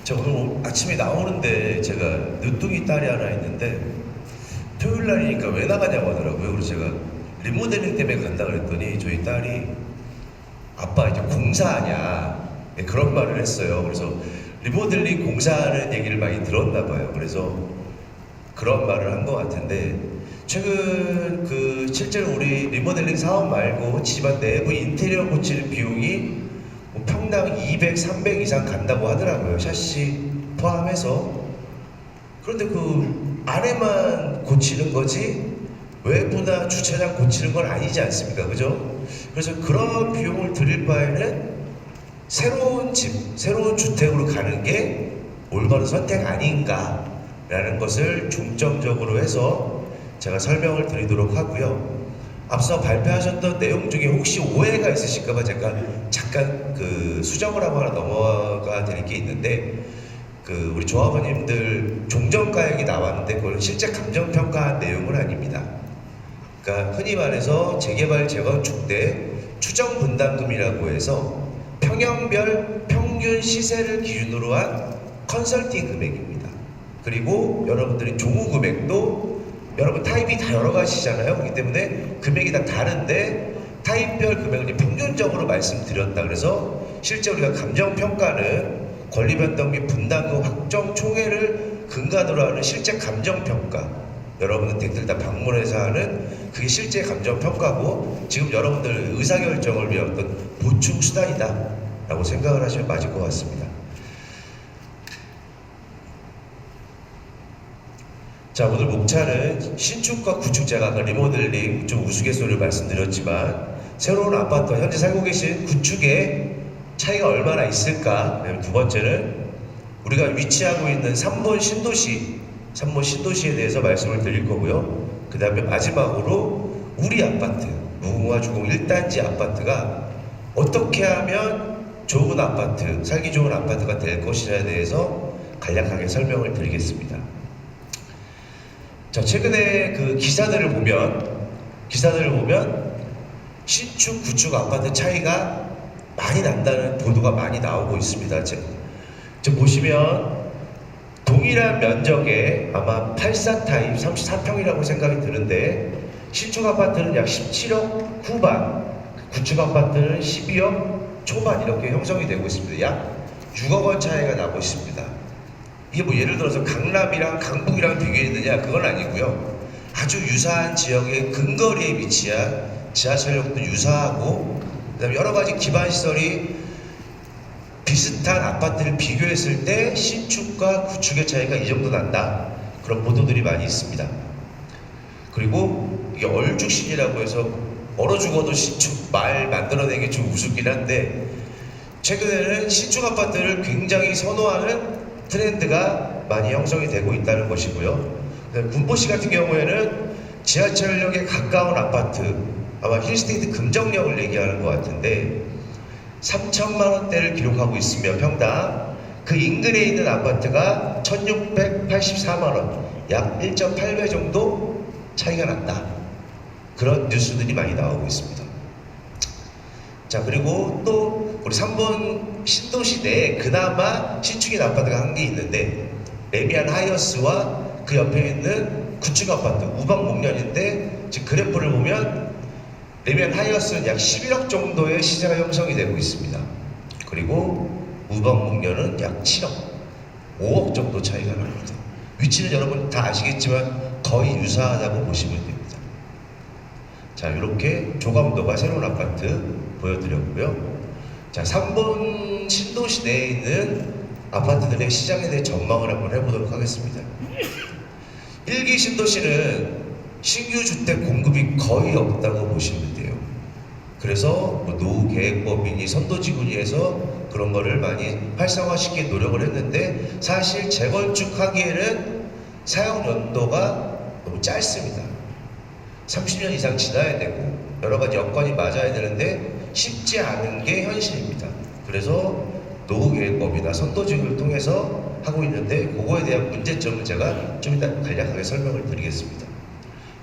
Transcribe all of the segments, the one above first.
저 오늘 아침에 나오는데 제가 늦둥이 딸이 하나 있는데 토요일 날이니까 왜 나가냐고 하더라고요. 그래서 제가 리모델링 때문에 간다 그랬더니 저희 딸이 아빠 이제 공사하냐 그런 말을 했어요. 그래서 리모델링 공사하는 얘기를 많이 들었나 봐요. 그래서 그런 말을 한 것 같은데 최근 실제로 우리 리모델링 사업 말고 집안 내부 인테리어 고치는 비용이 뭐 평당 200, 300 이상 간다고 하더라고요. 샤시 포함해서. 그런데 그 안에만 고치는 거지 외부나 주차장 고치는 건 아니지 않습니까? 그죠? 그래서 그런 비용을 들일 바에는 새로운 집, 새로운 주택으로 가는 게 올바른 선택 아닌가라는 것을 중점적으로 해서 제가 설명을 드리도록 하고요. 앞서 발표하셨던 내용 중에 혹시 오해가 있으실까봐 제가 잠깐 수정을 하고 하나 넘어가 드릴 게 있는데 우리 조합원님들 종전가액이 나왔는데 그건 실제 감정평가한 내용은 아닙니다. 그러니까 흔히 말해서 재개발 재건축 때 추정 분담금이라고 해서 평형별 평균 시세를 기준으로 한 컨설팅 금액입니다. 그리고 여러분들이 종후 금액도 여러분 타입이 다 여러 가지잖아요. 그렇기 때문에 금액이 다 다른데 타입별 금액을 평균적으로 말씀드렸다. 그래서 실제 우리가 감정평가는 권리변동 및 분담금 확정 총액을 근간으로 하는 실제 감정평가, 여러분들 댁들 다 방문해서 하는 그게 실제 감정평가고 지금 여러분들 의사결정을 위한 어떤 보충 수단이다 라고 생각을 하시면 맞을 것 같습니다. 자, 오늘 목차는 신축과 구축, 제가 아까 리모델링 좀 우스갯소리를 말씀드렸지만 새로운 아파트, 현재 살고 계신 구축에 차이가 얼마나 있을까? 두 번째는 우리가 위치하고 있는 3번 신도시에 대해서 말씀을 드릴 거고요. 그 다음에 마지막으로 우리 아파트, 무궁화 주공 1단지 아파트가 어떻게 하면 좋은 아파트, 살기 좋은 아파트가 될 것이냐에 대해서 간략하게 설명을 드리겠습니다. 자, 최근에 기사들을 보면 신축, 구축 아파트 차이가 많이 난다는 보도가 많이 나오고 있습니다. 지금 보시면 동일한 면적에 아마 84 타입 34평이라고 생각이 드는데 신축 아파트는 약 17억 후반, 구축 아파트는 12억 초반 이렇게 형성이 되고 있습니다. 약 6억 원 차이가 나고 있습니다. 이게 뭐 예를 들어서 강남이랑 강북이랑 비교했느냐 그건 아니고요. 아주 유사한 지역의 근거리에 위치한 지하철역도 유사하고 그다음에 여러 가지 기반 시설이 비슷한 아파트를 비교했을 때 신축과 구축의 차이가 이 정도 난다. 그런 보도들이 많이 있습니다. 그리고 이게 얼죽신이라고 해서 얼어 죽어도 신축 말 만들어내기 좀 우습긴 한데 최근에는 신축 아파트를 굉장히 선호하는 트렌드가 많이 형성이 되고 있다는 것이고요. 군포시 같은 경우에는 지하철역에 가까운 아파트, 아마 힐스테이트 금정역을 얘기하는 것 같은데 3천만 원대를 기록하고 있으며 평당 그 인근에 있는 아파트가 1684만 원, 약 1.8배 정도 차이가 난다. 그런 뉴스들이 많이 나오고 있습니다. 자, 그리고 또 우리 3번 신도시 내에 그나마 신축인 아파트가 한 개 있는데 레미안 하이어스와 그 옆에 있는 구축 아파트 우방목련인데 지금 그래프를 보면 레미안 하이어스는 약 11억 정도의 시세가 형성이 되고 있습니다. 그리고 우방목련은 약 7억, 5억 정도 차이가 납니다. 위치는 여러분 다 아시겠지만 거의 유사하다고 보시면 됩니다. 자, 이렇게 조감도가 새로운 아파트 보여드렸고요. 자, 3번 신도시 내에 있는 아파트들의 시장에 대해 전망을 한번 해보도록 하겠습니다. 1기 신도시는 신규 주택 공급이 거의 없다고 보시면 돼요. 그래서 뭐 노후계획법이니 선도지구니 해서 그런 거를 많이 활성화시키기 노력을 했는데 사실 재건축하기에는 사용 연도가 너무 짧습니다. 30년 이상 지나야 되고 여러 가지 여건이 맞아야 되는데 쉽지 않은 게 현실입니다. 그래서 노후계획법이나 선도지구를 통해서 하고 있는데 그거에 대한 문제점은 제가 좀 이따 간략하게 설명을 드리겠습니다.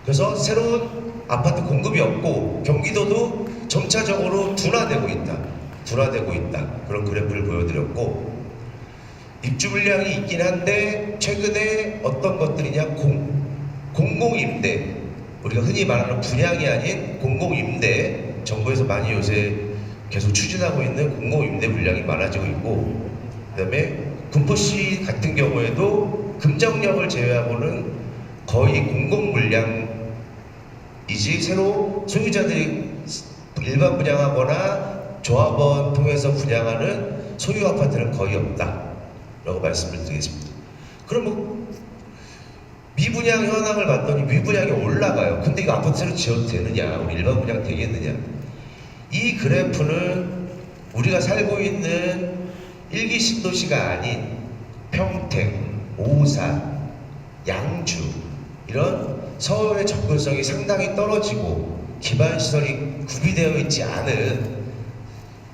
그래서 새로운 아파트 공급이 없고 경기도도 점차적으로 둔화되고 있다. 그런 그래프를 보여드렸고 입주 물량이 있긴 한데 최근에 어떤 것들이냐 공공임대, 우리가 흔히 말하는 분양이 아닌 공공임대, 정부에서 많이 요새 계속 추진하고 있는 공공임대 물량이 많아지고 있고, 그다음에 군포시 같은 경우에도 금정역을 제외하고는 거의 공공 물량이지 새로 소유자들이 일반 분양하거나 조합원 통해서 분양하는 소유 아파트는 거의 없다라고 말씀을 드리겠습니다. 그럼 뭐 미분양 현황을 봤더니 미분양이 올라가요. 근데 이거 아파트 새로 지어도 되느냐? 우리 일반 분양 되겠느냐? 이 그래프는 우리가 살고 있는 일기 신도시가 아닌 평택, 오산, 양주 이런 서울의 접근성이 상당히 떨어지고 기반시설이 구비되어 있지 않은,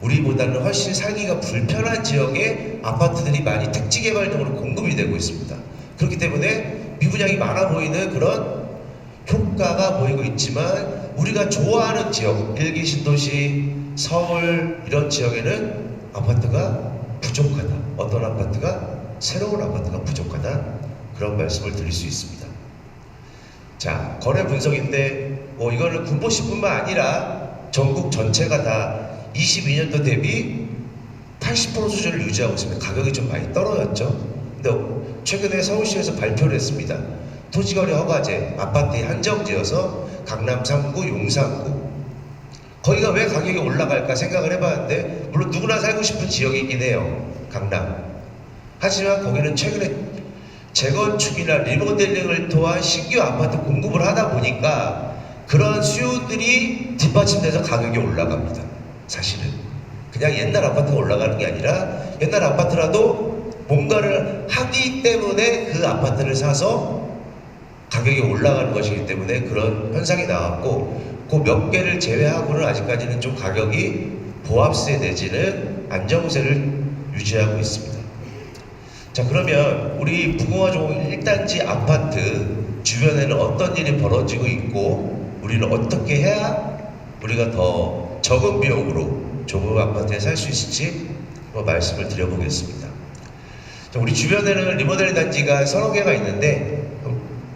우리보다는 훨씬 살기가 불편한 지역에 아파트들이 많이 택지개발 등으로 공급이 되고 있습니다. 그렇기 때문에 미분양이 많아 보이는 그런 효과가 보이고 있지만, 우리가 좋아하는 지역, 일기 신도시, 서울 이런 지역에는 아파트가 부족하다. 어떤 아파트가? 새로운 아파트가 부족하다. 그런 말씀을 드릴 수 있습니다. 자, 거래 분석인데 이거는 군포시뿐만 아니라 전국 전체가 다 22년도 대비 80% 수준을 유지하고 있습니다. 가격이 좀 많이 떨어졌죠. 근데 최근에 서울시에서 발표를 했습니다. 토지거래 허가제 아파트에 한정지어서 강남 3구, 용 3구, 거기가 왜 가격이 올라갈까 생각을 해봤는데, 물론 누구나 살고 싶은 지역이긴 해요, 강남. 하지만 거기는 최근에 재건축이나 리모델링을 통한 신규 아파트 공급을 하다 보니까 그런 수요들이 뒷받침돼서 가격이 올라갑니다. 사실은 그냥 옛날 아파트가 올라가는 게 아니라, 옛날 아파트라도 뭔가를 하기 때문에 그 아파트를 사서 가격이 올라가는 것이기 때문에 그런 현상이 나왔고, 그 몇 개를 제외하고는 아직까지는 좀 가격이 보합세 내지는 안정세를 유지하고 있습니다. 자, 그러면 우리 무궁화조공 1단지 아파트 주변에는 어떤 일이 벌어지고 있고, 우리는 어떻게 해야 우리가 더 적은 비용으로 조공 아파트에 살 수 있을지 한번 말씀을 드려보겠습니다. 자, 우리 주변에는 리모델링 단지가 서너 개가 있는데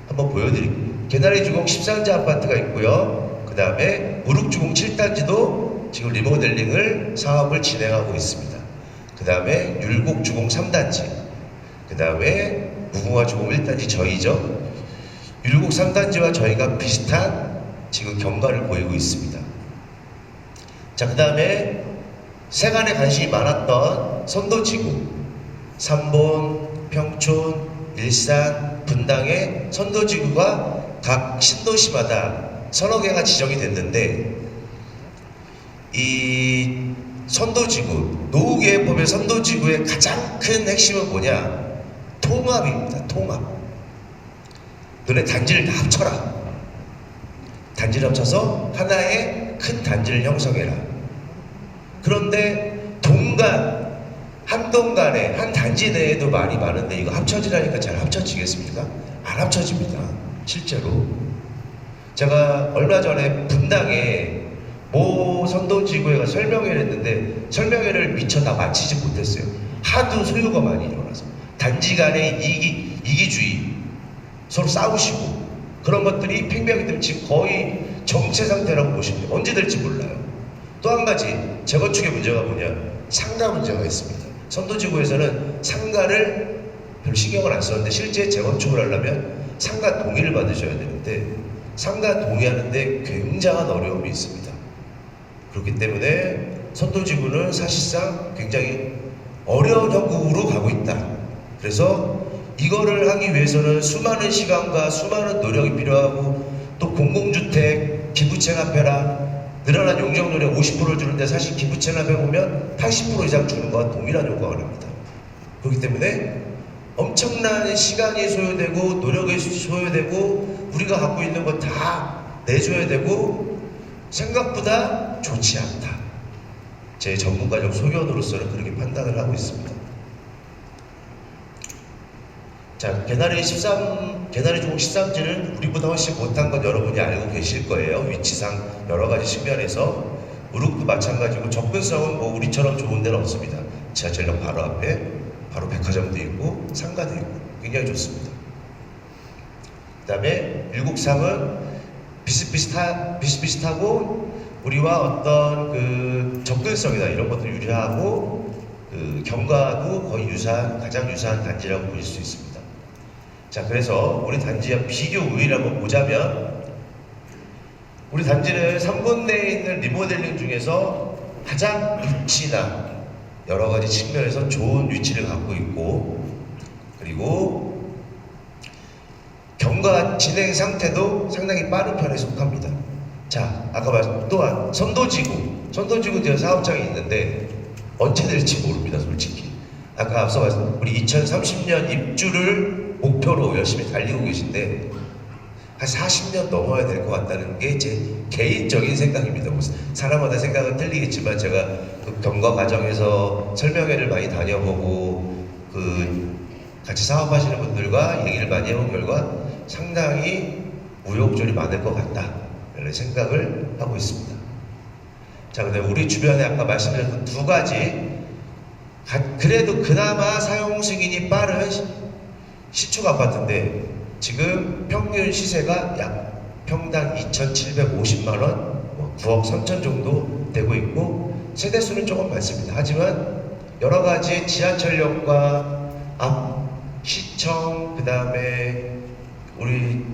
한번 보여드릴게요. 개나리 주공 13자 아파트가 있고요. 그 다음에 우룩주공 7단지도 지금 리모델링을 사업을 진행하고 있습니다. 그 다음에 율곡주공 3단지, 그 다음에 무궁화주공 1단지 저희죠. 율곡 3단지와 저희가 비슷한 지금 경과를 보이고 있습니다. 자, 그 다음에 세간에 관심이 많았던 선도지구, 삼본, 평촌, 일산, 분당의 선도지구가 각 신도시마다 서너 개가 지정이 됐는데, 이 선도지구, 노후계획법의 선도지구의 가장 큰 핵심은 뭐냐? 통합입니다. 통합. 너네 단지를 다 합쳐라. 단지를 합쳐서 하나의 큰 단지를 형성해라. 그런데 동간, 한 동간에 한 단지 내에도 말이 많은데 이거 합쳐지라니까 잘 합쳐지겠습니까? 안 합쳐집니다. 실제로. 제가 얼마 전에 분당에 모 선도지구에 가서 설명회를 했는데 설명회를 미처 다 마치지 못했어요. 하도 소요가 많이 일어나서. 단지 간의 이기주의, 서로 싸우시고 그런 것들이 팽배하기 때문에 지금 거의 정체 상태라고 보시면 돼요. 언제 될지 몰라요. 또 한 가지 재건축의 문제가 뭐냐? 상가 문제가 있습니다. 선도지구에서는 상가를 별 신경을 안 썼는데 실제 재건축을 하려면 상가 동의를 받으셔야 되는데 상가 동의하는데 굉장한 어려움이 있습니다. 그렇기 때문에 선도지구는 사실상 굉장히 어려운 형국으로 가고 있다. 그래서 이거를 하기 위해서는 수많은 시간과 수많은 노력이 필요하고, 또 공공주택 기부채납해라, 늘어난 용적률의 50%를 주는데 사실 기부채납해 보면 80% 이상 주는 것과 동일한 효과가 납니다. 그렇기 때문에 엄청난 시간이 소요되고 노력이 소요되고 우리가 갖고 있는 거 다 내줘야 되고 생각보다 좋지 않다. 제 전문가적 소견으로서는 그렇게 판단을 하고 있습니다. 자, 개나리 주공 13지는 우리보다 훨씬 못한 건 여러분이 알고 계실 거예요. 위치상 여러 가지 측면에서. 우룩도 마찬가지고 접근성은 뭐 우리처럼 좋은 데는 없습니다. 지하철역 바로 앞에 바로 백화점도 있고 상가도 있고 굉장히 좋습니다. 그 다음에 193은 비슷비슷하고 우리와 어떤 그 접근성이나 이런 것도 유리하고 그 경과도 거의 가장 유사한 단지라고 볼 수 있습니다. 자, 그래서 우리 단지의 비교 우위를 한번 보자면 우리 단지는 3군 내에 있는 리모델링 중에서 가장 위치나 여러 가지 측면에서 좋은 위치를 갖고 있고, 그리고 경과 진행 상태도 상당히 빠른 편에 속합니다. 자, 아까 말씀 또한 선도지구 제가 사업장이 있는데 언제 될지 모릅니다, 솔직히. 아까 앞서 말씀 우리 2030년 입주를 목표로 열심히 달리고 계신데 한 40년 넘어야 될 것 같다는 게 제 개인적인 생각입니다. 사람마다 생각은 틀리겠지만 제가 그 경과 과정에서 설명회를 많이 다녀보고 그 같이 사업하시는 분들과 얘기를 많이 해본 결과 상당히 우여곡절이 많을 것 같다 이런 생각을 하고 있습니다. 자, 근데 우리 주변에 아까 말씀드렸던 두 가지 그래도 그나마 사용 승인이 빠른 신축 아파트인데 지금 평균 시세가 약 평당 2,750만원, 9억 3천 정도 되고 있고 세대수는 조금 많습니다. 하지만 여러 가지 지하철역과 앞 시청, 그 다음에 우리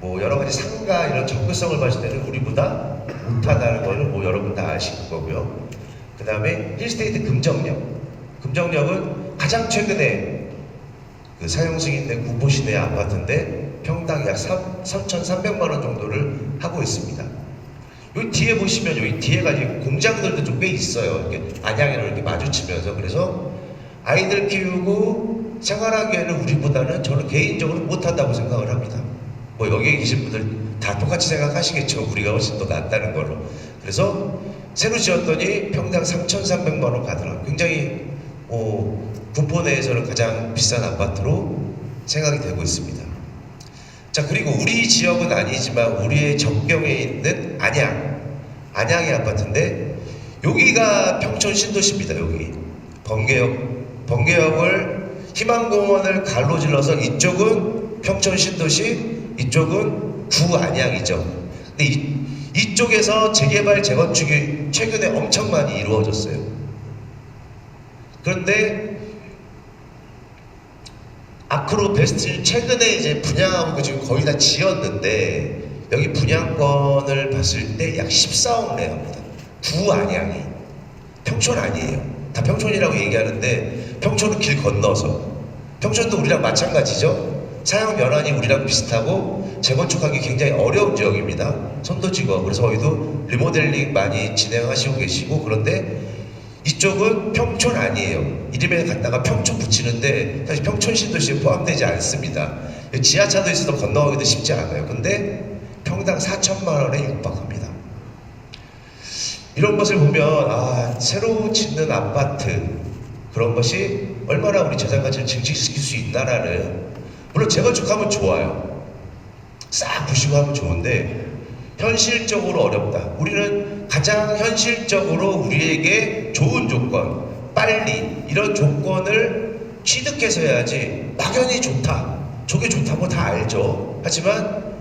뭐 여러 가지 상가 이런 접근성을 봤을 때는 우리보다 못하다는 거는 뭐 여러분 다 아실 거고요. 그 다음에 힐스테이트 금정역은 가장 최근에 그 사용 승인된 구포 시내 아파트인데 평당 약 3,300만원 정도를 하고 있습니다. 여기 뒤에 보시면 여기 뒤에가 이제 공장들도 좀 꽤 있어요. 이렇게 안양이랑 이렇게 마주치면서. 그래서 아이들 키우고 생활하기에는 우리보다는 저는 개인적으로 못한다고 생각을 합니다. 뭐 여기에 계신 분들 다 똑같이 생각하시겠죠. 우리가 훨씬 더 낫다는 걸로. 그래서 새로 지었더니 평당 3,300만원 가더라고요. 굉장히 군포 내에서는 가장 비싼 아파트로 생각이 되고 있습니다. 자, 그리고 우리 지역은 아니지만 우리의 접경에 있는 안양의 아파트인데 여기가 평촌 신도시입니다. 여기 번개역을 희망공원을 가로질러서 이쪽은 평촌 신도시, 이쪽은 구안양이죠. 근데 이쪽에서 재개발 재건축이 최근에 엄청 많이 이루어졌어요. 그런데 아크로 베스트 최근에 이제 분양하고 지금 거의 다 지었는데 여기 분양권을 봤을 때 약 14억 내합니다. 구안양이 평촌 아니에요. 다 평촌이라고 얘기하는데 평촌은 길 건너서 평촌도 우리랑 마찬가지죠. 사용 연한이 우리랑 비슷하고 재건축하기 굉장히 어려운 지역입니다. 선도지구. 그래서 저희도 리모델링 많이 진행하시고 계시고 그런데 이쪽은 평촌 아니에요. 이름에 갖다가 평촌 붙이는데 사실 평촌 신도시에 포함되지 않습니다. 지하차도 있어도 건너가기도 쉽지 않아요. 근데 평당 4천만 원에 육박합니다. 이런 것을 보면 새로 짓는 아파트 그런 것이 얼마나 우리 재산 가치를 증식시킬 수 있나라는, 물론 재건축하면 좋아요. 싹 부시고 하면 좋은데 현실적으로 어렵다. 우리는 가장 현실적으로 우리에게 좋은 조건, 빨리 이런 조건을 취득해서 해야지 막연히 좋다, 저게 좋다고 다 알죠. 하지만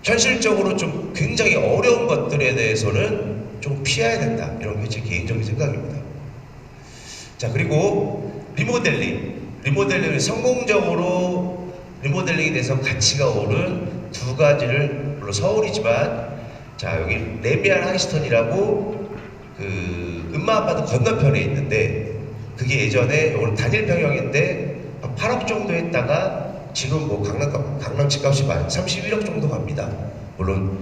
현실적으로 좀 굉장히 어려운 것들에 대해서는 좀 피해야 된다. 이런 게 제 개인적인 생각입니다. 자, 그리고 리모델링을 성공적으로 리모델링에 대해서 가치가 오른 두 가지를, 물론 서울이지만 자, 여기 레미안 하이스턴이라고 그 음마아파트 건너편에 있는데 그게 예전에 오늘 단일 평형인데 8억 정도 했다가 지금 뭐 강남 집값이 31억 정도 갑니다. 물론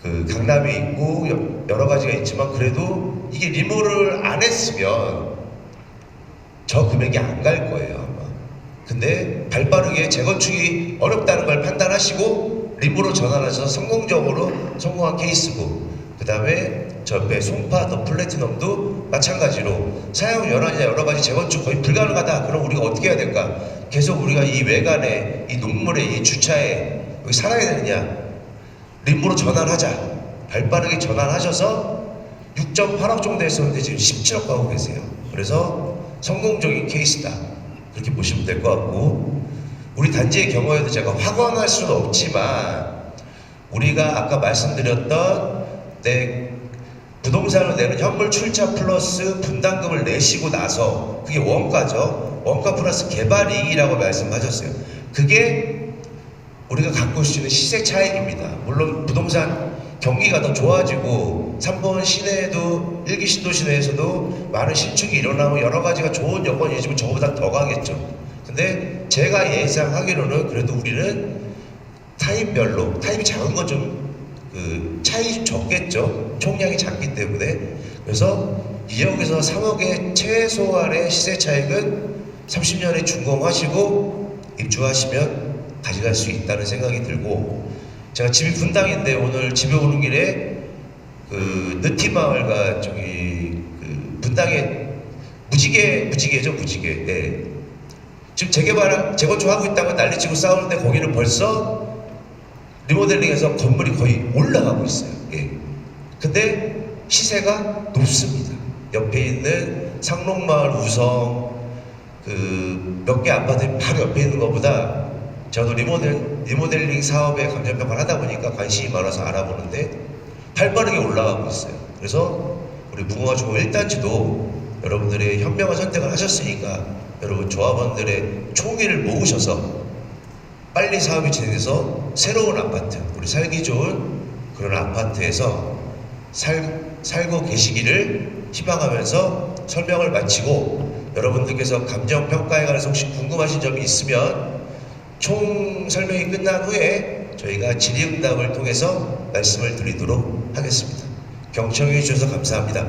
그 강남에 있고 여러 가지가 있지만 그래도 이게 리모를 안 했으면 저 금액이 안 갈 거예요, 아마. 근데 발빠르게 재건축이 어렵다는 걸 판단하시고 리모로 전환하셔서 성공적으로 성공한 케이스고, 그 다음에 저 옆에 송파 더 플래티넘도 마찬가지로 사용 연한이나 여러 가지 재건축 거의 불가능하다. 그럼 우리가 어떻게 해야 될까? 계속 우리가 이 외관에, 이 녹물에, 이 주차에 여기 살아야 되느냐? 리모로 전환하자. 발빠르게 전환하셔서 6.8억 정도 했었는데 지금 17억 가고 계세요. 그래서 성공적인 케이스다. 그렇게 보시면 될 것 같고, 우리 단지의 경우에도 제가 확언할 수는 없지만 우리가 아까 말씀드렸던 부동산을 내는 현물 출자 플러스 분담금을 내시고 나서 그게 원가죠. 원가 플러스 개발이익이라고 말씀하셨어요. 그게 우리가 갖고 올 수 있는 시세 차익입니다. 물론 부동산 경기가 더 좋아지고 3번 시내에도 1기 신도시내에서도 많은 신축이 일어나고 여러 가지가 좋은 여건이지만 저보다 더 가겠죠. 근데 제가 예상하기로는 그래도 우리는 타입별로 타입이 작은 건 좀 차이 좀 적겠죠. 총량이 작기 때문에. 그래서 2억에서 3억의 최소한의 시세 차익은 30년에 준공하시고 입주하시면 가져갈 수 있다는 생각이 들고, 제가 집이 분당인데 오늘 집에 오는 길에 느티마을과 저기 분당에 무지개죠, 무지개. 네. 지금 재건축하고 있다고 난리치고 싸우는데 거기는 벌써 리모델링해서 건물이 거의 올라가고 있어요. 예. 근데 시세가 높습니다. 옆에 있는 상록마을 우성 몇 개 아파트 바로 옆에 있는 것보다, 저도 리모델링 사업에 감정평가를 하다 보니까 관심이 많아서 알아보는데 활발하게 올라가고 있어요. 그래서 우리 무궁화 조합 1단지도 여러분들의 현명한 선택을 하셨으니까 여러분 조합원들의 총의를 모으셔서 빨리 사업이 진행돼서 새로운 아파트, 우리 살기 좋은 그런 아파트에서 살고 계시기를 희망하면서 설명을 마치고, 여러분들께서 감정평가에 관해서 혹시 궁금하신 점이 있으면 총 설명이 끝난 후에 저희가 질의응답을 통해서 말씀을 드리도록 하겠습니다. 경청해 주셔서 감사합니다.